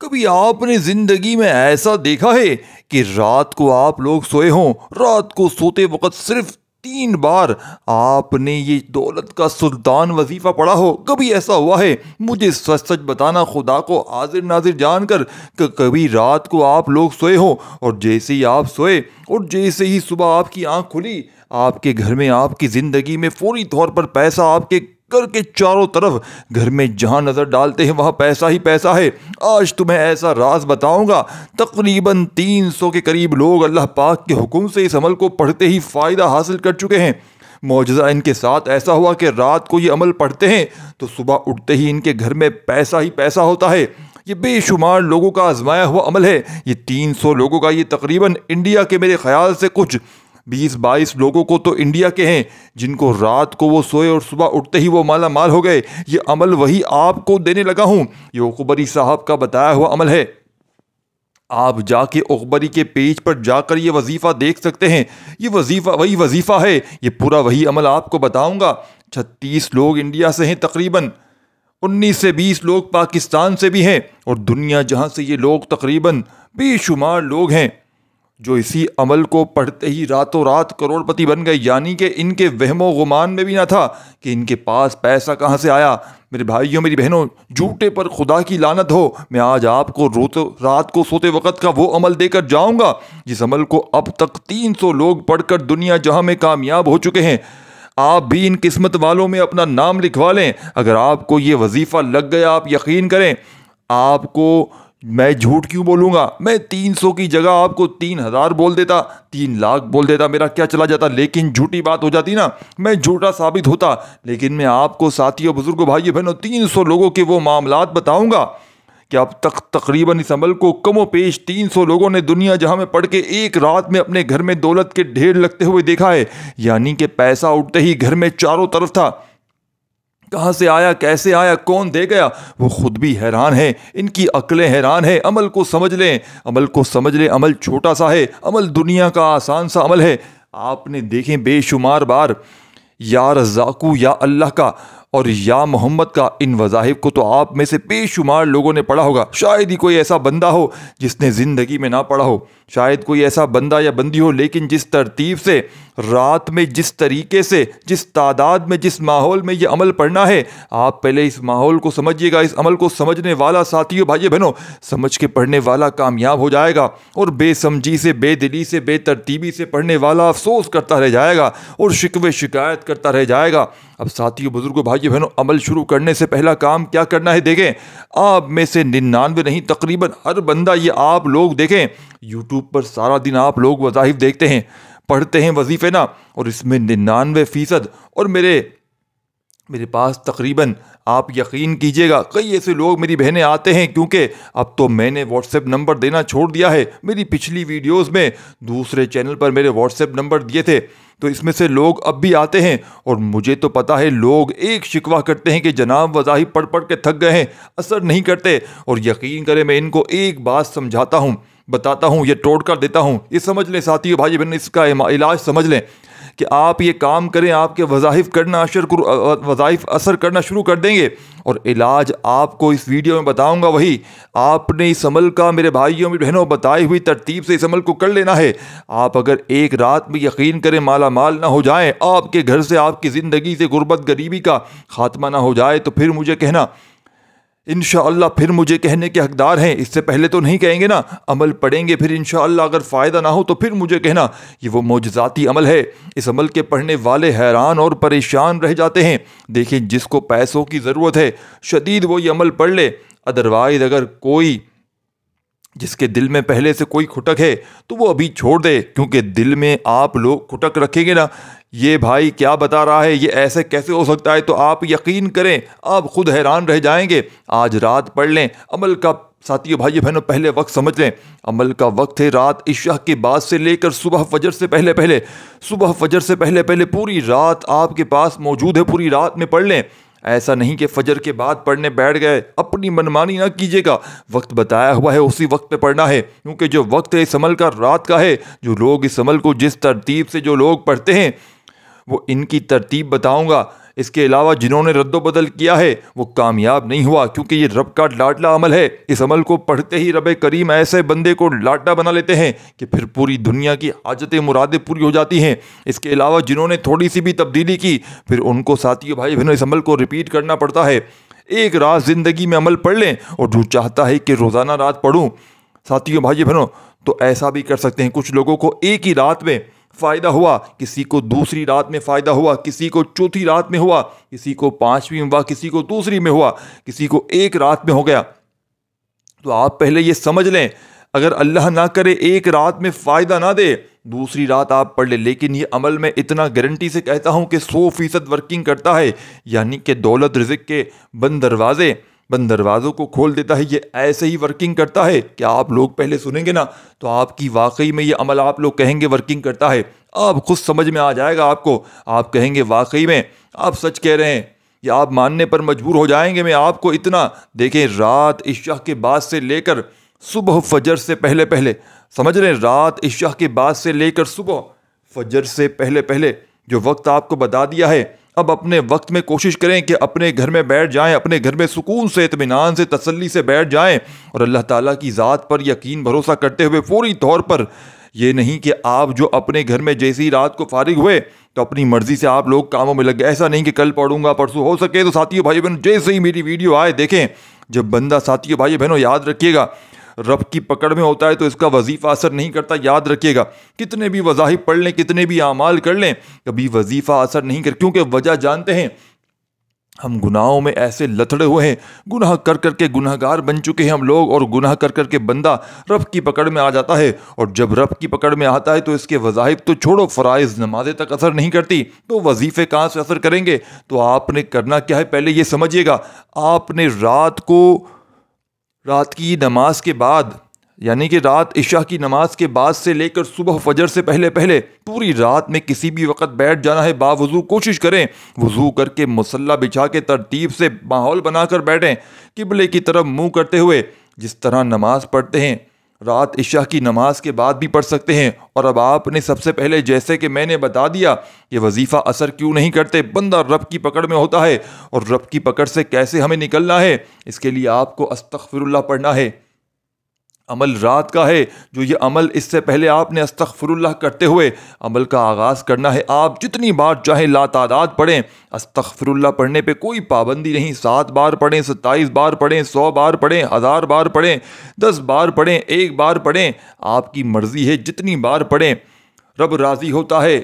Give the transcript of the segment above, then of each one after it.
کبھی آپ نے زندگی میں ایسا دیکھا ہے کہ رات کو آپ لوگ سوئے ہوں، رات کو سوتے وقت صرف 3 بار آپ نے یہ دولت کا سلطان وظیفہ پڑھا ہو؟ کبھی ایسا ہوا ہے؟ مجھے سچ سچ بتانا خدا کو حاضر ناظر جان کر کہ کبھی رات کو آپ لوگ سوئے ہوں اور جیسے ہی آپ سوئے اور جیسے ہی صبح آپ کی آنکھ کھلی، آپ کے گھر میں، آپ کی زندگی میں فوری طور پر پیسہ آپ کے گھر کے چاروں طرف، گھر میں جہاں نظر ڈالتے ہیں وہاں پیسہ ہی پیسہ ہے؟ آج تمہیں ایسا راز بتاؤں گا، تقریباً 300 کے قریب لوگ اللہ پاک کے حکم سے اس عمل کو پڑھتے ہی فائدہ حاصل کر چکے ہیں۔ معجزہ ان کے ساتھ ایسا ہوا کہ رات کو یہ عمل پڑھتے ہیں تو صبح اٹھتے ہی ان کے گھر میں پیسہ ہی پیسہ ہوتا ہے۔ یہ بے شمار لوگوں کا آزمایا ہوا عمل ہے۔ یہ 300 لوگوں کا، یہ تقریباً انڈیا کے میرے خیال سے کچھ 20-22 لوگوں کو تو انڈیا کے ہیں جن کو رات کو وہ سوئے اور صبح اٹھتے ہی وہ مالا مال ہو گئے۔ یہ عمل وہی آپ کو دینے لگا ہوں، یہ اخبری صاحب کا بتایا ہوا عمل ہے۔ آپ جا کے اخبری کے پیج پر جا کر یہ وظیفہ دیکھ سکتے ہیں۔ یہ وظیفہ وہی وظیفہ ہے، یہ پورا وہی عمل آپ کو بتاؤں گا۔ 36 لوگ انڈیا سے ہیں، تقریباً 19 سے 20 لوگ پاکستان سے بھی ہیں، اور دنیا جہاں سے یہ لوگ تقریباً بے شمار لوگ ہیں جو اسی عمل کو پڑھتے ہی راتوں رات کروڑ پتی بن گئے۔ یعنی کہ ان کے وہم و گمان میں بھی نہ تھا کہ ان کے پاس پیسہ کہاں سے آیا۔ میرے بھائیوں، میری بہنوں، جھوٹے پر خدا کی لعنت ہو۔ میں آج آپ کو رات کو سوتے وقت کا وہ عمل دے کر جاؤں گا جس عمل کو اب تک 300 لوگ پڑھ کر دنیا جہاں میں کامیاب ہو چکے ہیں۔ آپ بھی ان قسمت والوں میں اپنا نام لکھوا لیں۔ اگر آپ کو یہ وظیفہ لگ گیا، آپ یقین کریں، آپ کو میں جھوٹ کیوں بولوں گا؟ میں 300 کی جگہ آپ کو 3000 بول دیتا، 3 لاکھ بول دیتا، میرا کیا چلا جاتا؟ لیکن جھوٹی بات ہو جاتی نا، میں جھوٹا ثابت ہوتا۔ لیکن میں آپ کو ساتھیوں، بزرگوں، بھائیوں، بہنوں، 300 لوگوں کے وہ معاملات بتاؤں گا کہ اب تک تقریباً اس عمل کو کم و بیش 300 لوگوں نے دنیا جہاں میں پڑھ کے ایک رات میں اپنے گھر میں دولت کے ڈھیر لگتے ہوئے دیکھا ہے۔ یعنی کہ پیسہ اٹھتے ہی گھر میں چاروں طرف تھا۔ کہاں سے آیا، کیسے آیا، کون دے گیا؟ وہ خود بھی حیران ہیں، ان کی عقلیں حیران ہیں۔ عمل کو سمجھ لیں، عمل کو سمجھ لیں۔ عمل چھوٹا سا ہے، عمل دنیا کا آسان سا عمل ہے۔ آپ نے دیکھیں بے شمار بار یا رزاقو، یا اللہ کا اور یا محمد کا، ان وظائف کو تو آپ میں سے بے شمار لوگوں نے پڑھا ہوگا۔ شاید ہی کوئی ایسا بندہ ہو جس نے زندگی میں نہ پڑھا ہو، شاید کوئی ایسا بندہ یا بندی ہو، لیکن جس ترتیب سے رات میں، جس طریقے سے، جس تعداد میں، جس ماحول میں یہ عمل پڑھنا ہے، آپ پہلے اس ماحول کو سمجھیے گا۔ اس عمل کو سمجھنے والا، ساتھیوں، بھائیوں، بہنوں، سمجھ کے پڑھنے والا کامیاب ہو جائے گا، اور بے سمجھی سے، بے دلی سے، بے ترتیبی سے پڑھنے والا افسوس کرتا رہ جائے گا اور شکوے شکایت کرتا رہ جائے گا۔ اب ساتھیوں، بزرگوں، بھائیوں، بہنوں، عمل شروع کرنے سے پہلا کام کیا کرنا ہے دیکھیں۔ آپ میں سے 99 نہیں، تقریباً ہر بندہ، یہ آپ لوگ دیکھیں، یوٹیوب پر سارا دن آپ لوگ وظائف دیکھتے ہیں، پڑھتے ہیں وظیفے نا، اور اس میں 99%، اور میرے پاس تقریباً، آپ یقین کیجئے گا، کئی ایسے لوگ، میری بہنیں آتے ہیں، کیونکہ اب تو میں نے واٹس ایپ نمبر دینا چھوڑ دیا ہے۔ میری پچھلی ویڈیوز میں دوسرے چینل پر میرے واٹس ایپ نمبر دیے تھے، تو اس میں سے لوگ اب بھی آتے ہیں، اور مجھے تو پتہ ہے لوگ ایک شکوہ کرتے ہیں کہ جناب وظائف پڑھ پڑھ کے تھک گئے ہیں، اثر نہیں کرتے۔ اور یقین کریں، میں ان کو ایک بات سمجھاتا ہوں، بتاتا ہوں، یہ توڑ کر دیتا ہوں۔ یہ سمجھ لیں ساتھیو، بھائی بہن، اس کا علاج سمجھ لیں کہ آپ یہ کام کریں، آپ کے وظائف اثر کرنا شروع کر دیں گے، اور علاج آپ کو اس ویڈیو میں بتاؤں گا وہی۔ آپ نے اس عمل کا، میرے بھائیوں، میری بہنوں، بتائی ہوئی ترتیب سے اس عمل کو کر لینا ہے۔ آپ اگر ایک رات میں، یقین کریں، مالا مال نہ ہو جائیں، آپ کے گھر سے، آپ کی زندگی سے غربت غریبی کا خاتمہ نہ ہو جائے، تو پھر مجھے کہنا، انشاءاللہ پھر مجھے کہنے کے حقدار ہیں۔ اس سے پہلے تو نہیں کہیں گے نا، عمل پڑھیں گے، پھر انشاءاللہ اگر فائدہ نہ ہو تو پھر مجھے کہنا۔ یہ وہ معجزاتی عمل ہے، اس عمل کے پڑھنے والے حیران اور پریشان رہ جاتے ہیں۔ دیکھیں، جس کو پیسوں کی ضرورت ہے شدید، وہ یہ عمل پڑھ لے۔ ادروائز اگر کوئی، جس کے دل میں پہلے سے کوئی کھٹک ہے، تو وہ ابھی چھوڑ دے، کیونکہ دل میں آپ لوگ کھٹک رکھیں گے نا، یہ بھائی کیا بتا رہا ہے، یہ ایسے کیسے ہو سکتا ہے، تو آپ یقین کریں، آپ خود حیران رہ جائیں گے۔ آج رات پڑھ لیں عمل کا، ساتھیو، بھائیو، بہنوں، پہلے وقت سمجھ لیں۔ عمل کا وقت ہے رات عشاء کے بعد سے لے کر صبح فجر سے پہلے صبح فجر سے پہلے پوری رات آپ کے پاس موجود ہے، پوری رات میں پڑھ لیں۔ ایسا نہیں کہ فجر کے بعد پڑھنے بیٹھ گئے، اپنی منمانی نہ کیجیے گا۔ وقت بتایا ہوا ہے، اسی وقت پہ پڑھنا ہے، کیونکہ جو وقت ہے اس عمل کا رات کا ہے۔ جو لوگ اس عمل کو جس ترتیب سے جو لوگ پڑھتے ہیں، وہ ان کی ترتیب بتاؤں گا۔ اس کے علاوہ جنہوں نے رد و بدل کیا ہے وہ کامیاب نہیں ہوا، کیونکہ یہ رب کا لاڈلا عمل ہے۔ اس عمل کو پڑھتے ہی رب کریم ایسے بندے کو لاڈلا بنا لیتے ہیں کہ پھر پوری دنیا کی حاجتیں مرادیں پوری ہو جاتی ہیں۔ اس کے علاوہ جنہوں نے تھوڑی سی بھی تبدیلی کی پھر ان کو ساتھیوں بھائی بہنوں اس عمل کو ریپیٹ کرنا پڑتا ہے۔ ایک رات زندگی میں عمل پڑھ لیں، اور جو چاہتا ہے کہ روزانہ رات پڑھوں ساتھیوں بھائی بہنوں تو ایسا بھی کر سکتے ہیں۔ کچھ لوگوں کو ایک ہی رات میں فائدہ ہوا، کسی کو دوسری رات میں فائدہ ہوا، کسی کو چوتھی رات میں ہوا، کسی کو پانچویں میں ہوا، کسی کو دوسری میں ہوا، کسی کو ایک رات میں ہو گیا۔ تو آپ پہلے یہ سمجھ لیں، اگر اللہ نہ کرے ایک رات میں فائدہ نہ دے دوسری رات آپ پڑھ لیں، لیکن یہ عمل میں اتنا گارنٹی سے کہتا ہوں کہ 100% ورکنگ کرتا ہے، یعنی کہ دولت رزق کے بند دروازوں کو کھول دیتا ہے۔ یہ ایسے ہی ورکنگ کرتا ہے کہ آپ لوگ پہلے سنیں گے نا تو آپ کی واقعی میں یہ عمل آپ لوگ کہیں گے ورکنگ کرتا ہے، آپ خود سمجھ میں آ جائے گا آپ کو، آپ کہیں گے واقعی میں آپ سچ کہہ رہے ہیں، یا آپ ماننے پر مجبور ہو جائیں گے۔ میں آپ کو اتنا دیکھیں، رات عشاء کے بعد سے لے کر صبح فجر سے پہلے سمجھ رہے ہیں، رات عشاء کے بعد سے لے کر صبح فجر سے پہلے جو وقت آپ کو بتا دیا ہے، اب اپنے وقت میں کوشش کریں کہ اپنے گھر میں بیٹھ جائیں، اپنے گھر میں سکون سے اطمینان سے تسلی سے بیٹھ جائیں، اور اللہ تعالیٰ کی ذات پر یقین بھروسہ کرتے ہوئے فوری طور پر، یہ نہیں کہ آپ جو اپنے گھر میں جیسی رات کو فارغ ہوئے تو اپنی مرضی سے آپ لوگ کاموں میں لگ گئے۔ ایسا نہیں کہ کل پڑھوں گا پرسوں، ہو سکے تو ساتھیوں بھائی بہنوں جیسے ہی میری ویڈیو آئے دیکھیں۔ جب بندہ ساتھیوں بھائی بہنوں یاد رکھیے گا رب کی پکڑ میں ہوتا ہے تو اس کا وظیفہ اثر نہیں کرتا، یاد رکھیے گا، کتنے بھی وظائف پڑھ لیں، کتنے بھی اعمال کر لیں، کبھی وظیفہ اثر نہیں کر، کیونکہ وجہ جانتے ہیں، ہم گناہوں میں ایسے لتڑے ہوئے ہیں، گناہ کر کر کے گناہ گار بن چکے ہیں ہم لوگ، اور گناہ کر کر کے بندہ رب کی پکڑ میں آ جاتا ہے، اور جب رب کی پکڑ میں آتا ہے تو اس کے وظائف تو چھوڑو، فرائض نمازیں تک اثر نہیں کرتی، تو وظیفے کہاں سے اثر کریں گے؟ تو آپ نے کرنا کیا ہے پہلے یہ سمجھیے گا، آپ نے رات کی نماز کے بعد، یعنی کہ رات عشاء کی نماز کے بعد سے لے کر صبح فجر سے پہلے پوری رات میں کسی بھی وقت بیٹھ جانا ہے، باوضو کوشش کریں، وضو کر کے مصلی بچھا کے ترتیب سے ماحول بنا کر بیٹھیں، قبلے کی طرف منہ کرتے ہوئے، جس طرح نماز پڑھتے ہیں رات عشاء کی نماز کے بعد بھی پڑھ سکتے ہیں۔ اور اب آپ نے سب سے پہلے جیسے کہ میں نے بتا دیا یہ وظیفہ اثر کیوں نہیں کرتے، بندہ رب کی پکڑ میں ہوتا ہے، اور رب کی پکڑ سے کیسے ہمیں نکلنا ہے، اس کے لیے آپ کو استغفر اللہ پڑھنا ہے۔ عمل رات کا ہے، جو یہ عمل اس سے پہلے آپ نے استغفر اللہ کرتے ہوئے عمل کا آغاز کرنا ہے۔ آپ جتنی بار چاہیں لا تعداد پڑھیں، استغفر اللہ پڑھنے پہ کوئی پابندی نہیں، 7 بار پڑھیں، 27 بار پڑھیں، 100 بار پڑھیں، 1000 بار پڑھیں، 10 بار پڑھیں، 1 بار پڑھیں، آپ کی مرضی ہے، جتنی بار پڑھیں رب راضی ہوتا ہے،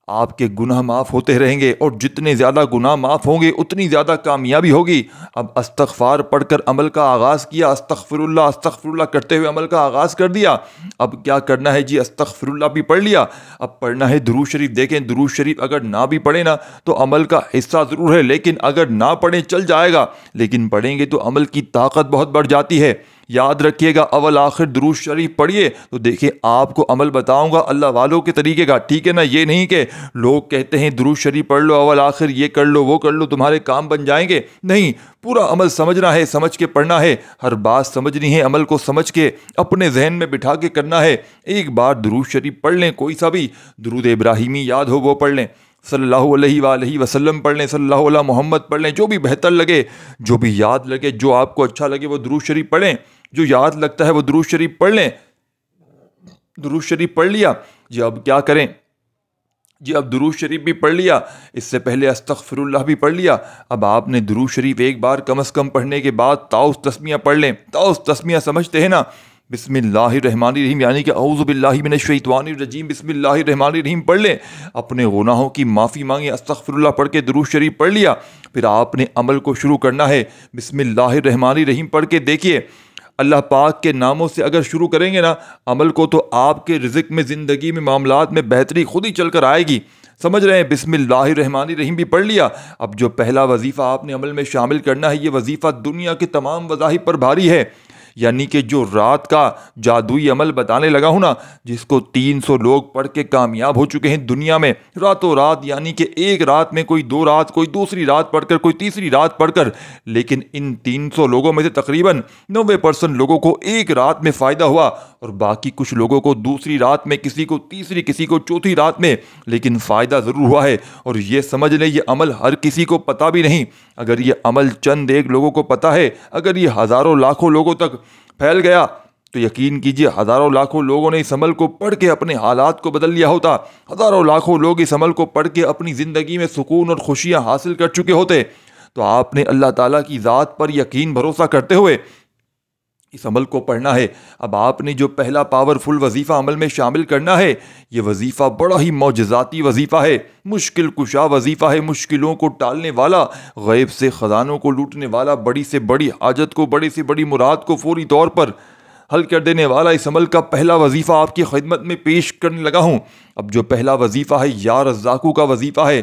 آپ کے گناہ معاف ہوتے رہیں گے، اور جتنے زیادہ گناہ معاف ہوں گے اتنی زیادہ کامیابی ہوگی۔ اب استغفار پڑھ کر عمل کا آغاز کیا، استغفر اللہ کرتے ہوئے عمل کا آغاز کر دیا، اب کیا کرنا ہے جی؟ استغفر اللہ بھی پڑھ لیا، اب پڑھنا ہے درود شریف۔ دیکھیں درود شریف اگر نہ بھی پڑھیں نا تو عمل کا حصہ ضرور ہے، لیکن اگر نہ پڑھیں چل جائے گا، لیکن پڑھیں گے تو عمل کی طاقت بہت بڑھ جاتی ہے۔ یاد رکھیے گا اول آخر درود شریف پڑھیے، تو دیکھیں آپ کو عمل بتاؤں گا اللہ والوں کے طریقے کا، ٹھیک ہے نا؟ یہ نہیں کہ لوگ کہتے ہیں درود شریف پڑھ لو اول آخر، یہ کر لو وہ کر لو تمہارے کام بن جائیں گے، نہیں، پورا عمل سمجھنا ہے، سمجھ کے پڑھنا ہے، ہر بات سمجھنی ہے، عمل کو سمجھ کے اپنے ذہن میں بٹھا کے کرنا ہے۔ ایک بار درود شریف پڑھ لیں، کوئی سا بھی درود ابراہیمی یاد ہو وہ پڑھ لیں، صلی اللہ علیہ وآلہ وسلم پڑھ لیں، صلی اللہ علیہ محمد پڑھ لیں، جو بھی بہتر لگے، جو بھی یاد لگے، جو آپ کو اچھا لگے وہ درود شریف پڑھیں، جو یاد لگتا ہے وہ درود شریف پڑھ لیں۔ درود شریف پڑھ لیا جی، اب کیا کریں جی؟ اب درود شریف بھی پڑھ لیا، اس سے پہلے استغفر اللہ بھی پڑھ لیا، اب آپ نے درود شریف ایک بار کم از کم پڑھنے کے بعد تعوذ تسمیہ پڑھ لیں۔ تعوذ تسمیہ سمجھتے ہیں نا؟ بسم اللہ الرحمن الرحیم، یعنی کہ اعوذ باللہ من الشیطان الرجیم، بسم اللہ الرحمن الرحیم پڑھ لیں، اپنے گناہوں کی معافی مانگیں، استغفر اللہ پڑھ کے درود شریف پڑھ لیا، پھر آپ نے عمل کو شروع کرنا ہے۔ بسم اللہ الرحمن الرحیم پڑھ کے دیکھیے، اللہ پاک کے ناموں سے اگر شروع کریں گے نا عمل کو، تو آپ کے رزق میں، زندگی میں، معاملات میں بہتری خود ہی چل کر آئے گی، سمجھ رہے ہیں؟ بسم اللہ الرحمن الرحیم بھی پڑھ لیا، اب جو پہلا وظیفہ آپ نے عمل میں شامل کرنا ہے، یہ وظیفہ دنیا کے تمام وظائف پر بھاری ہے، یعنی کہ جو رات کا جادوئی عمل بتانے لگا ہوں نا، جس کو 300 لوگ پڑھ کے کامیاب ہو چکے ہیں دنیا میں راتوں رات، یعنی کہ ایک رات میں کوئی 2 رات، کوئی دوسری رات پڑھ کر، کوئی تیسری رات پڑھ کر، لیکن ان 300 لوگوں میں سے تقریباً 90% لوگوں کو ایک رات میں فائدہ ہوا، اور باقی کچھ لوگوں کو دوسری رات میں، کسی کو تیسری، کسی کو چوتھی رات میں، لیکن فائدہ ضرور ہوا ہے۔ اور یہ سمجھ لیں یہ عمل ہر کسی کو پتہ بھی نہیں۔ اگر یہ عمل چند ایک لوگوں کو پتہ ہے، اگر یہ ہزاروں لاکھوں لوگوں تک پھیل گیا تو یقین کیجئے ہزاروں لاکھوں لوگوں نے اس عمل کو پڑھ کے اپنے حالات کو بدل لیا ہوتا، ہزاروں لاکھوں لوگ اس عمل کو پڑھ کے اپنی زندگی میں سکون اور خوشیاں حاصل کر چکے ہوتے۔ تو آپ نے اللہ تعالیٰ کی ذات پر یقین بھروسہ کرتے ہوئے اس عمل کو پڑھنا ہے۔ اب آپ نے جو پہلا پاورفل وظیفہ عمل میں شامل کرنا ہے، یہ وظیفہ بڑا ہی معجزاتی وظیفہ ہے، مشکل کشا وظیفہ ہے، مشکلوں کو ٹالنے والا، غیب سے خزانوں کو لوٹنے والا، بڑی سے بڑی حاجت کو، بڑی سے بڑی مراد کو فوری طور پر حل کر دینے والا اس عمل کا پہلا وظیفہ آپ کی خدمت میں پیش کرنے لگا ہوں۔ اب جو پہلا وظیفہ ہے یا رزاقو کا وظیفہ ہے،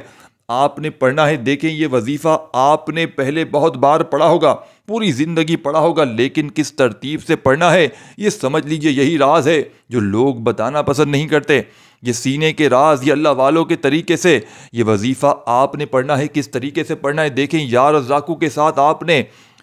آپ نے پڑھنا ہے۔ دیکھیں یہ وظیفہ آپ نے پہلے بہت بار پڑھا ہوگا، پوری زندگی پڑھا ہوگا، لیکن کس ترتیب سے پڑھنا ہے یہ سمجھ لیجئے یہی راز ہے جو لوگ بتانا پسند نہیں کرتے۔ یہ سینے کے راز، یہ اللہ والوں کے طریقے سے یہ وظیفہ آپ نے پڑھنا ہے۔ کس طریقے سے پڑھنا ہے؟ دیکھیں یا رزاقو کے ساتھ آپ نے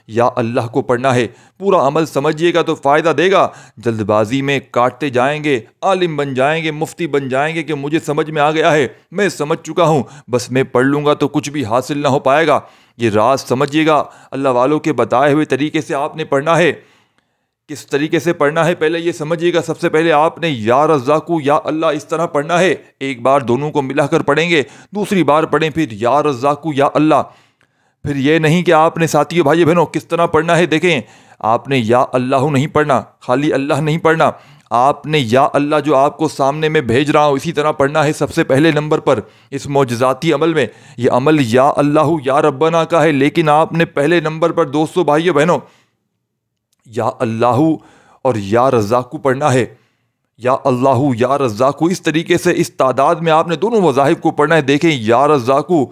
یا اللہ کو پڑھنا ہے۔ پورا عمل سمجھیے گا تو فائدہ دے گا۔ جلد بازی میں کاٹتے جائیں گے، عالم بن جائیں گے، مفتی بن جائیں گے کہ مجھے سمجھ میں آ گیا ہے، میں سمجھ چکا ہوں، بس میں پڑھ لوں گا تو کچھ بھی حاصل نہ ہو پائے گا۔ یہ راز سمجھیے گا، اللہ والوں کے بتائے ہوئے طریقے سے آپ نے پڑھنا ہے۔ کس طریقے سے پڑھنا ہے پہلے یہ سمجھیے گا۔ سب سے پہلے آپ نے یا رزاقو یا اللہ اس طرح پڑھنا ہے۔ ایک بار دونوں کو ملا کر پڑھیں گے، دوسری بار پڑھیں پھر یا رزاقو یا اللہ۔ پھر یہ نہیں کہ آپ نے ساتھیو بھائی بہنوں کس طرح پڑھنا ہے، دیکھیں آپ نے یا اللہ نہیں پڑھنا، خالی اللہ نہیں پڑھنا، آپ نے یا اللہ جو آپ کو سامنے میں بھیج رہا ہوں اسی طرح پڑھنا ہے۔ سب سے پہلے نمبر پر اس معجزاتی عمل میں یہ عمل یا اللہ یا ربنا کا ہے، لیکن آپ نے پہلے نمبر پر دوستو بھائیو بہنوں یا اللہ اور یا رزاقو پڑھنا ہے۔ یا اللہ یا رزاقو اس طریقے سے اس تعداد میں آپ نے دونوں وظائف کو پڑھنا ہے۔ دیکھیں یا رزاقو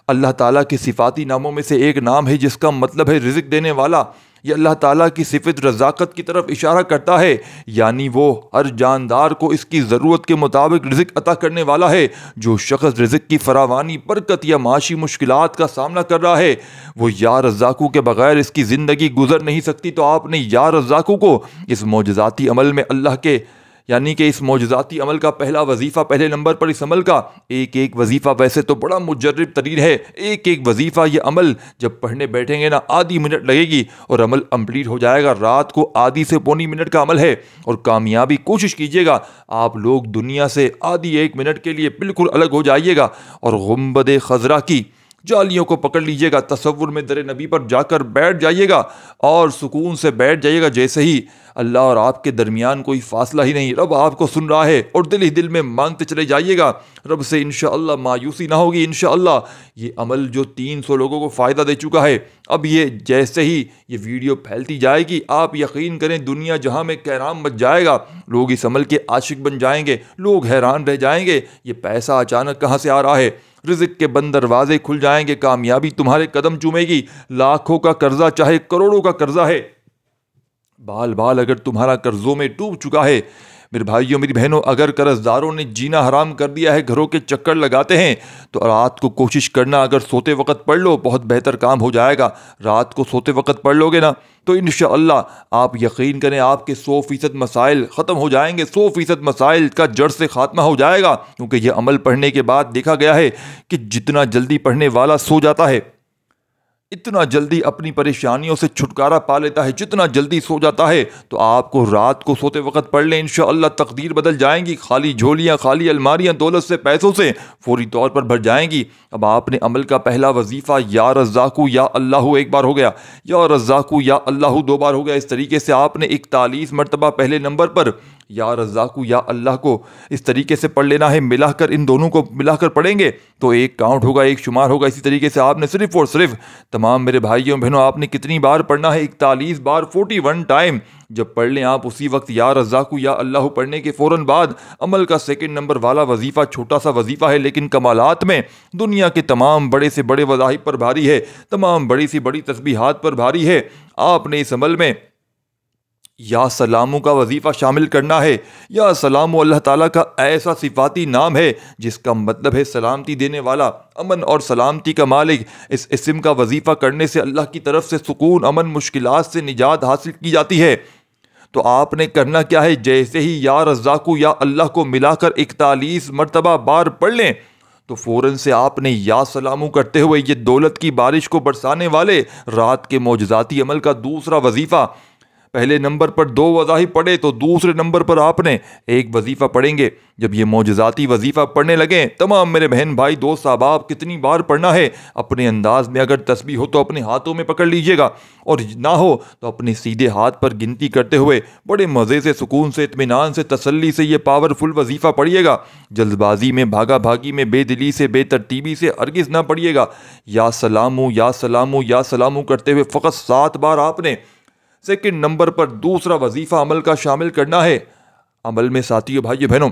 اللہ تعالیٰ کے صفاتی ناموں میں سے ایک نام ہے جس کا مطلب ہے رزق دینے والا۔ یہ اللہ تعالیٰ کی صفت رزاقت کی طرف اشارہ کرتا ہے، یعنی وہ ہر جاندار کو اس کی ضرورت کے مطابق رزق عطا کرنے والا ہے۔ جو شخص رزق کی فراوانی، برکت یا معاشی مشکلات کا سامنا کر رہا ہے، وہ یا رزاقو کے بغیر اس کی زندگی گزر نہیں سکتی۔ تو آپ نے یا رزاقو کو اس معجزاتی عمل میں اللہ کے یعنی کہ اس معجزاتی عمل کا پہلا وظیفہ، پہلے نمبر پر اس عمل کا ایک وظیفہ ویسے تو بڑا مجرب ترین ہے، ایک وظیفہ یہ عمل جب پڑھنے بیٹھیں گے نا آدھی منٹ لگے گی اور عمل کمپلیٹ ہو جائے گا۔ رات کو آدھی سے پونی منٹ کا عمل ہے، اور کامیابی کوشش کیجیے گا آپ لوگ دنیا سے آدھی 1 منٹ کے لیے بالکل الگ ہو جائیے گا اور گنبد خضرا کی جالیوں کو پکڑ لیجئے گا، تصور میں در نبی پر جا کر بیٹھ جائیے گا اور سکون سے بیٹھ جائیے گا، جیسے ہی اللہ اور آپ کے درمیان کوئی فاصلہ ہی نہیں، رب آپ کو سن رہا ہے، اور دل ہی دل میں مانگتے چلے جائیے گا رب سے، انشاءاللہ مایوسی نہ ہوگی انشاءاللہ۔ یہ عمل جو 300 لوگوں کو فائدہ دے چکا ہے، اب یہ جیسے ہی یہ ویڈیو پھیلتی جائے گی آپ یقین کریں دنیا جہاں میں کہرام مچ جائے گا، لوگ اس عمل کے عاشق بن جائیں گے، لوگ حیران رہ جائیں گے یہ پیسہ اچانک کہاں سے آ رہا ہے، رزق کے بند دروازے کھل جائیں گے، کامیابی تمہارے قدم چومے گی، لاکھوں کا قرضہ چاہے کروڑوں کا قرضہ ہے، بال بال اگر تمہارا قرضوں میں ڈوب چکا ہے، میرے بھائیوں میری بہنوں اگر قرض داروں نے جینا حرام کر دیا ہے، گھروں کے چکر لگاتے ہیں، تو رات کو کوشش کرنا اگر سوتے وقت پڑھ لو بہت بہتر کام ہو جائے گا۔ رات کو سوتے وقت پڑھ لو گے نا تو انشاءاللہ آپ یقین کریں آپ کے 100% مسائل ختم ہو جائیں گے، 100% مسائل کا جڑ سے خاتمہ ہو جائے گا، کیونکہ یہ عمل پڑھنے کے بعد دیکھا گیا ہے کہ جتنا جلدی پڑھنے والا سو جاتا ہے اتنا جلدی اپنی پریشانیوں سے چھٹکارا پا لیتا ہے، جتنا جلدی سو جاتا ہے۔ تو آپ کو رات کو سوتے وقت پڑھ لیں، انشاءاللہ تقدیر بدل جائیں گی، خالی جھولیاں، خالی الماریاں دولت سے، پیسوں سے فوری طور پر بھر جائیں گی۔ اب آپ نے عمل کا پہلا وظیفہ یا رزاقو یا اللہ ایک بار ہو گیا، یا رزاقو یا اللہ 2 بار ہو گیا، اس طریقے سے آپ نے 41 مرتبہ پہلے نمبر پر یا رزاقو یا اللہ کو اس طریقے سے پڑھ لینا ہے، ملا کر ان دونوں کو ملا کر پڑھیں گے تو ایک کاؤنٹ ہوگا، ایک شمار ہوگا۔ اسی طریقے سے آپ نے صرف اور صرف تمام میرے بھائیوں بہنوں آپ نے کتنی بار پڑھنا ہے؟ 41 بار، 41 ٹائم۔ جب پڑھ لیں آپ اسی وقت یا رزاقو یا اللہ پڑھنے کے فوراً بعد عمل کا 2 نمبر والا وظیفہ، چھوٹا سا وظیفہ ہے لیکن کمالات میں دنیا کے تمام بڑے سے بڑے وظائف پر بھاری ہے، تمام بڑی سی بڑی تسبیحات پر بھاری ہے۔ آپ نے اس عمل میں یا سلاموں کا وظیفہ شامل کرنا ہے۔ یا سلامو اللہ تعالیٰ کا ایسا صفاتی نام ہے جس کا مطلب ہے سلامتی دینے والا، امن اور سلامتی کا مالک۔ اس اسم کا وظیفہ کرنے سے اللہ کی طرف سے سکون، امن، مشکلات سے نجات حاصل کی جاتی ہے۔ تو آپ نے کرنا کیا ہے، جیسے ہی یا رزاقو یا اللہ کو ملا کر 41 مرتبہ بار پڑھ لیں تو فوراً سے آپ نے یا سلامو کرتے ہوئے یہ دولت کی بارش کو برسانے والے رات کے معجزاتی عمل کا دوسرا وظیفہ، پہلے نمبر پر 2 وظائف پڑھے تو دوسرے نمبر پر آپ نے 1 وظیفہ پڑھیں گے۔ جب یہ معجزاتی وظیفہ پڑھنے لگیں، تمام میرے بہن بھائی دوست احباب، کتنی بار پڑھنا ہے اپنے انداز میں، اگر تسبیح ہو تو اپنے ہاتھوں میں پکڑ لیجئے گا، اور نہ ہو تو اپنے سیدھے ہاتھ پر گنتی کرتے ہوئے بڑے مزے سے، سکون سے، اطمینان سے، تسلی سے یہ پاورفل وظیفہ پڑھیے گا۔ جلد بازی میں، بھاگا بھاگی میں، بے دلی سے، بے ترتیبی سے ہرگز نہ پڑھیے گا۔ یا سلامو یا سلامو یا سلامو کرتے ہوئے فقط 7 بار آپ نے سیکنڈ نمبر پر دوسرا وظیفہ عمل کا شامل کرنا ہے۔ عمل میں ساتھیو، بھائیو بہنوں،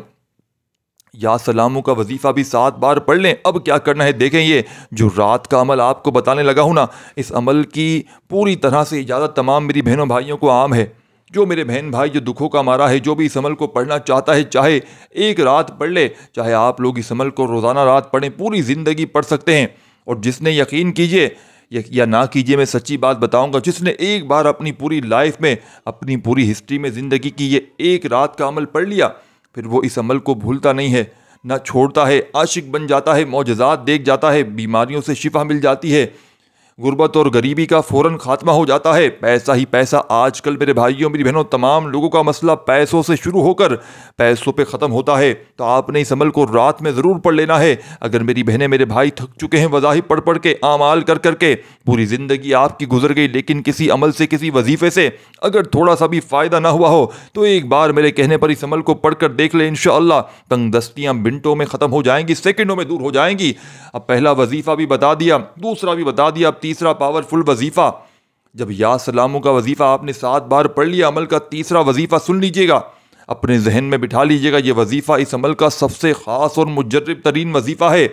یا سلاموں کا وظیفہ بھی 7 بار پڑھ لیں۔ اب کیا کرنا ہے دیکھیں، یہ جو رات کا عمل آپ کو بتانے لگا ہوں نا، اس عمل کی پوری طرح سے اجازت تمام میری بہنوں بھائیوں کو عام ہے۔ جو میرے بہن بھائی جو دکھوں کا مارا ہے، جو بھی اس عمل کو پڑھنا چاہتا ہے، چاہے ایک رات پڑھ لے، چاہے آپ لوگ اس عمل کو روزانہ رات پڑھیں، پوری زندگی پڑھ سکتے ہیں۔ اور جس نے، یقین کیجئے یا نہ کیجئے، میں سچی بات بتاؤں گا، جس نے ایک بار اپنی پوری لائف میں، اپنی پوری ہسٹری میں، زندگی کی یہ ایک رات کا عمل پڑھ لیا، پھر وہ اس عمل کو بھولتا نہیں ہے، نہ چھوڑتا ہے، عاشق بن جاتا ہے، معجزات دیکھ جاتا ہے، بیماریوں سے شفا مل جاتی ہے، غربت اور غریبی کا فوراً خاتمہ ہو جاتا ہے۔ پیسہ ہی پیسہ، آج کل میرے بھائیوں میری بہنوں، تمام لوگوں کا مسئلہ پیسوں سے شروع ہو کر پیسوں پہ ختم ہوتا ہے۔ تو آپ نے اس عمل کو رات میں ضرور پڑھ لینا ہے۔ اگر میری بہنیں میرے بھائی تھک چکے ہیں وظائف پڑھ پڑھ کے، اعمال کر کر کے، پوری زندگی آپ کی گزر گئی، لیکن کسی عمل سے، کسی وظیفے سے اگر تھوڑا سا بھی فائدہ نہ ہوا ہو، تو ایک بار میرے کہنے پر اس عمل کو پڑھ کر دیکھ لیں، انشاءاللہ تنگ دستیاں منٹوں میں ختم ہو جائیں گی، سیکنڈوں میں دور ہو جائیں گی۔ اب پہلا وظیفہ بھی بتا دیا، دوسرا بھی بتا دیا، اب تیسرا پاورفل وظیفہ۔ جب یا سلاموں کا وظیفہ آپ نے 7 بار پڑھ لیا، عمل کا تیسرا وظیفہ سن لیجئے گا، اپنے ذہن میں بٹھا لیجئے گا، یہ وظیفہ اس عمل کا سب سے خاص اور مجرب ترین وظیفہ ہے۔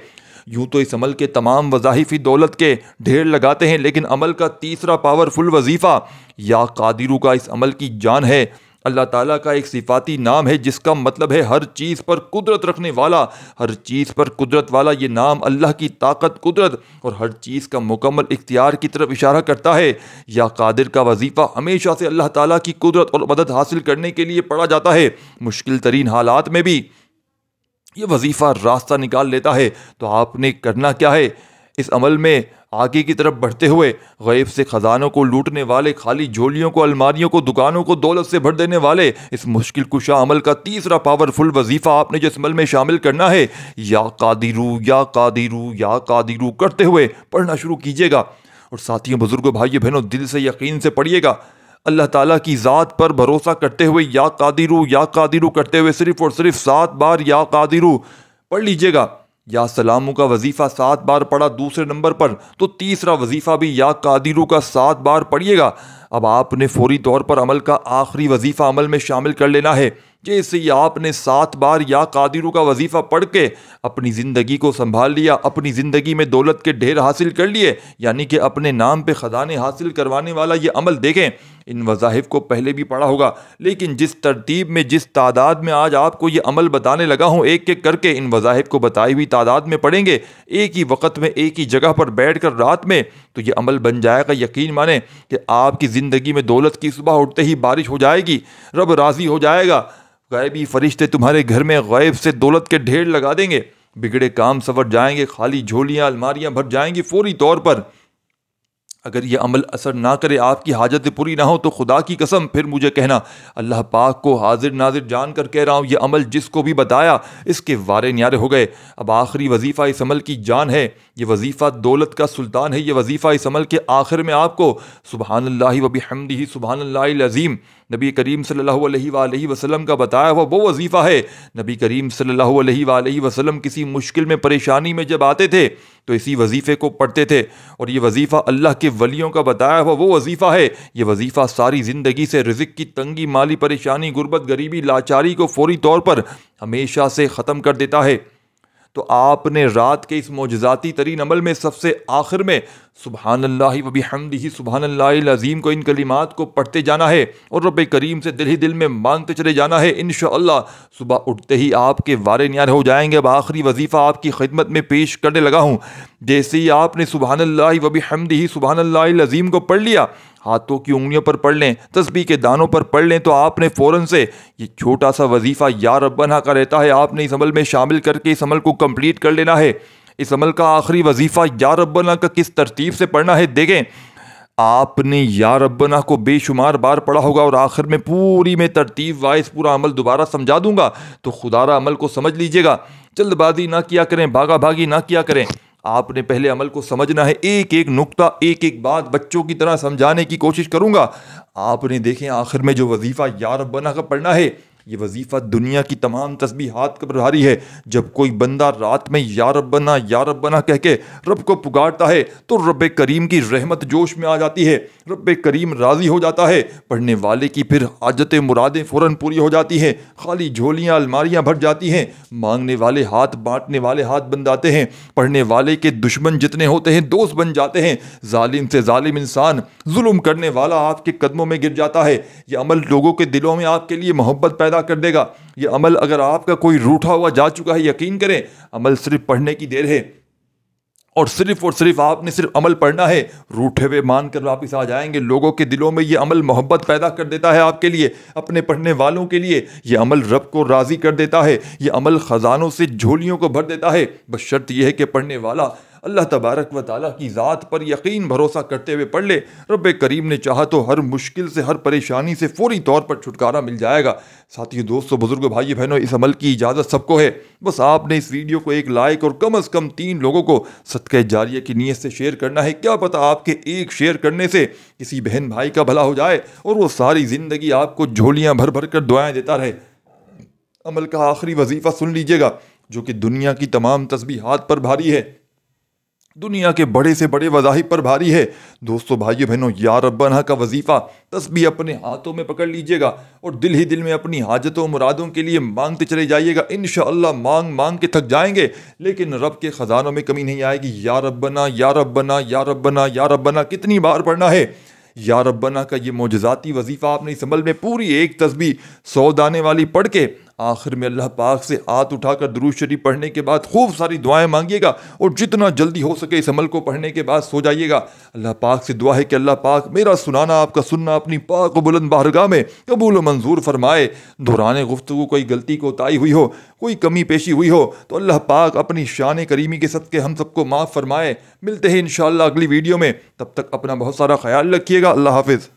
یوں تو اس عمل کے تمام وظائف ہی دولت کے ڈھیر لگاتے ہیں، لیکن عمل کا تیسرا پاورفل وظیفہ یا قادرو کا اس عمل کی جان ہے۔ اللہ تعالیٰ کا ایک صفاتی نام ہے جس کا مطلب ہے ہر چیز پر قدرت رکھنے والا، ہر چیز پر قدرت والا۔ یہ نام اللہ کی طاقت، قدرت اور ہر چیز کا مکمل اختیار کی طرف اشارہ کرتا ہے۔ یا قادر کا وظیفہ ہمیشہ سے اللہ تعالیٰ کی قدرت اور مدد حاصل کرنے کے لیے پڑھا جاتا ہے، مشکل ترین حالات میں بھی یہ وظیفہ راستہ نکال لیتا ہے۔ تو آپ نے کرنا کیا ہے، اس عمل میں آگے کی طرف بڑھتے ہوئے غیب سے خزانوں کو لوٹنے والے، خالی جھولیوں کو، الماریوں کو، دکانوں کو دولت سے بھر دینے والے اس مشکل کشا عمل کا تیسرا پاورفل وظیفہ آپ نے جو اس عمل میں شامل کرنا ہے، یا قادرو یا قادرو یا قادرو کرتے ہوئے پڑھنا شروع کیجیے گا۔ اور ساتھیوں، بزرگوں، بھائیوں بہنوں، دل سے یقین سے پڑھیے گا، اللہ تعالیٰ کی ذات پر بھروسہ کرتے ہوئے یا قادرو کرتے ہوئے صرف اور صرف 7 بار یا قادرو پڑھ لیجئے گا۔ یا سلاموں کا وظیفہ 7 بار پڑھا دوسرے نمبر پر، تو تیسرا وظیفہ بھی یا قادرو کا 7 بار پڑھیے گا۔ اب آپ نے فوری طور پر عمل کا آخری وظیفہ عمل میں شامل کر لینا ہے۔ جیسے ہی آپ نے 7 بار یا قادرو کا وظیفہ پڑھ کے اپنی زندگی کو سنبھال لیا، اپنی زندگی میں دولت کے ڈھیر حاصل کر لیے، یعنی کہ اپنے نام پہ خزانے حاصل کروانے والا یہ عمل، دیکھیں ان وظائف کو پہلے بھی پڑھا ہوگا، لیکن جس ترتیب میں، جس تعداد میں آج آپ کو یہ عمل بتانے لگا ہوں، ایک ایک کر کے ان وظائف کو بتائی ہوئی تعداد میں پڑھیں گے، ایک ہی وقت میں، ایک ہی جگہ پر بیٹھ کر رات میں، تو یہ عمل بن جائے گا۔ یقین مانیں کہ آپ کی زندگی میں دولت کی صبح اٹھتے ہی بارش ہو جائے گی، رب راضی ہو جائے گا، غیبی فرشتے تمہارے گھر میں غیب سے دولت کے ڈھیر لگا دیں گے، بگڑے کام سنور جائیں گے، خالی جھولیاں، الماریاں بھر جائیں گی فوری طور پر۔ اگر یہ عمل اثر نہ کرے، آپ کی حاجت پوری نہ ہو، تو خدا کی قسم پھر مجھے کہنا، اللہ پاک کو حاضر ناظر جان کر کہہ رہا ہوں، یہ عمل جس کو بھی بتایا اس کے وارے نیارے ہو گئے۔ اب آخری وظیفہ اس عمل کی جان ہے، یہ وظیفہ دولت کا سلطان ہے، یہ وظیفہ اس عمل کے آخر میں آپ کو سبحان اللہ و بحمدہ سبحان اللہ العظیم نبی کریم صلی اللہ علیہ وآلہ وسلم کا بتایا ہوا وہ وظیفہ ہے۔ نبی کریم صلی اللہ علیہ وآلہ وسلم کسی مشکل میں، پریشانی میں جب آتے تھے تو اسی وظیفے کو پڑھتے تھے، اور یہ وظیفہ اللہ کے ولیوں کا بتایا ہوا وہ وظیفہ ہے۔ یہ وظیفہ ساری زندگی سے رزق کی تنگی، مالی پریشانی، غربت، غریبی، لاچاری کو فوری طور پر ہمیشہ سے ختم کر دیتا ہے۔ تو آپ نے رات کے اس معجزاتی ترین عمل میں سب سے آخر میں سبحان اللہ و بحمدہ سبحان اللہ العظیم کو، ان کلمات کو پڑھتے جانا ہے اور رب کریم سے دل ہی دل میں مانگتے چلے جانا ہے۔ انشاءاللہ صبح اٹھتے ہی آپ کے وارے نیار ہو جائیں گے۔ اب آخری وظیفہ آپ کی خدمت میں پیش کرنے لگا ہوں۔ جیسے ہی آپ نے سبحان اللہ و بحمدہ سبحان اللہ العظیم کو پڑھ لیا، ہاتھوں کی انگلیوں پر پڑھ لیں، تسبیح کے دانوں پر پڑھ لیں، تو آپ نے فوراً سے یہ چھوٹا سا وظیفہ یا ربنا کا رہتا ہے، آپ نے اس عمل میں شامل کر کے اس عمل کو کمپلیٹ کر لینا ہے۔ اس عمل کا آخری وظیفہ یا ربنا کا کس ترتیب سے پڑھنا ہے دیکھیں۔ آپ نے یا ربنا کو بے شمار بار پڑھا ہوگا اور آخر میں پوری میں ترتیب وائز پورا عمل دوبارہ سمجھا دوں گا، تو خدا را عمل کو سمجھ لیجئے گا۔ جلد بازی نہ کیا کریں، بھاگا بھاگی نہ کیا کریں۔ آپ نے پہلے عمل کو سمجھنا ہے، ایک ایک نقطہ ایک ایک بات بچوں کی طرح سمجھانے کی کوشش کروں گا۔ آپ نے دیکھیں آخر میں جو وظیفہ یا ربنا کا پڑھنا ہے، یہ وظیفہ دنیا کی تمام تسبیحات پر بھاری ہے۔ جب کوئی بندہ رات میں یا ربنا کہہ کے رب کو پکارتا ہے تو رب کریم کی رحمت جوش میں آ جاتی ہے، رب کریم راضی ہو جاتا ہے، پڑھنے والے کی پھر حاجت مرادیں فوراً پوری ہو جاتی ہیں، خالی جھولیاں الماریاں بھر جاتی ہیں، مانگنے والے ہاتھ بانٹنے والے ہاتھ بن جاتے ہیں، پڑھنے والے کے دشمن جتنے ہوتے ہیں دوست بن جاتے ہیں، ظالم سے ظالم انسان، ظلم کرنے والا آپ کے قدموں میں گر جاتا ہے۔ یہ عمل لوگوں کے دلوں میں آپ کے لیے محبت پیدا کر دے گا۔ یہ عمل اگر آپ کا کوئی روٹھا ہوا جا چکا ہے، یقین کریں عمل صرف پڑھنے کی دیر ہے، اور صرف آپ نے صرف عمل پڑھنا ہے، روٹھے ہوئے مان کر واپس آ جائیں گے۔ لوگوں کے دلوں میں یہ عمل محبت پیدا کر دیتا ہے آپ کے لیے، اپنے پڑھنے والوں کے لیے۔ یہ عمل رب کو راضی کر دیتا ہے، یہ عمل خزانوں سے جھولیوں کو بھر دیتا ہے، بس شرط یہ ہے کہ پڑھنے والا اللہ تبارک و تعالیٰ کی ذات پر یقین بھروسہ کرتے ہوئے پڑھ لے۔ رب کریم نے چاہا تو ہر مشکل سے، ہر پریشانی سے فوری طور پر چھٹکارا مل جائے گا۔ ساتھیو، دوستو، بزرگوں، بھائی بہنوں، اس عمل کی اجازت سب کو ہے، بس آپ نے اس ویڈیو کو ایک لائک اور کم از کم 3 لوگوں کو صدقہ جاریہ کی نیت سے شیئر کرنا ہے۔ کیا پتہ آپ کے ایک شیئر کرنے سے کسی بہن بھائی کا بھلا ہو جائے اور وہ ساری زندگی آپ کو جھولیاں بھر بھر کر دعائیں دیتا رہے۔ عمل کا آخری وظیفہ سن لیجئے گا، جو کہ دنیا کی تمام تسبیحات پر بھاری ہے، دنیا کے بڑے سے بڑے وظائف پر بھاری ہے۔ دوستو، بھائیو بہنوں، یا ربنا کا وظیفہ تسبیح اپنے ہاتھوں میں پکڑ لیجئے گا اور دل ہی دل میں اپنی حاجتوں مرادوں کے لیے مانگتے چلے جائیے گا۔ انشاءاللہ مانگ کے تھک جائیں گے، لیکن رب کے خزانوں میں کمی نہیں آئے گی۔ یا ربنا یا ربنا یا ربنا یا ربنا کتنی بار پڑھنا ہے؟ یا ربنا کا یہ معجزاتی وظیفہ آپ نے اس عمل میں پوری ایک تسبیح 100 دانے والی پڑھ کے آخر میں اللہ پاک سے ہاتھ اٹھا کر درود شریف پڑھنے کے بعد خوب ساری دعائیں مانگیے گا، اور جتنا جلدی ہو سکے اس عمل کو پڑھنے کے بعد سو جائیے گا۔ اللہ پاک سے دعا ہے کہ اللہ پاک میرا سنانا، آپ کا سننا اپنی پاک و بلند بارگاہ میں قبول و منظور فرمائے۔ دوران گفتگو کوئی غلطی کوتاہی ہوئی ہو، کوئی کمی پیشی ہوئی ہو، تو اللہ پاک اپنی شان کریمی کے صدقے ہم سب کو معاف فرمائے۔ ملتے ہیں انشاءاللہ اگلی ویڈیو میں، تب تک اپنا بہت سارا خیال رکھیے گا۔ اللہ حافظ۔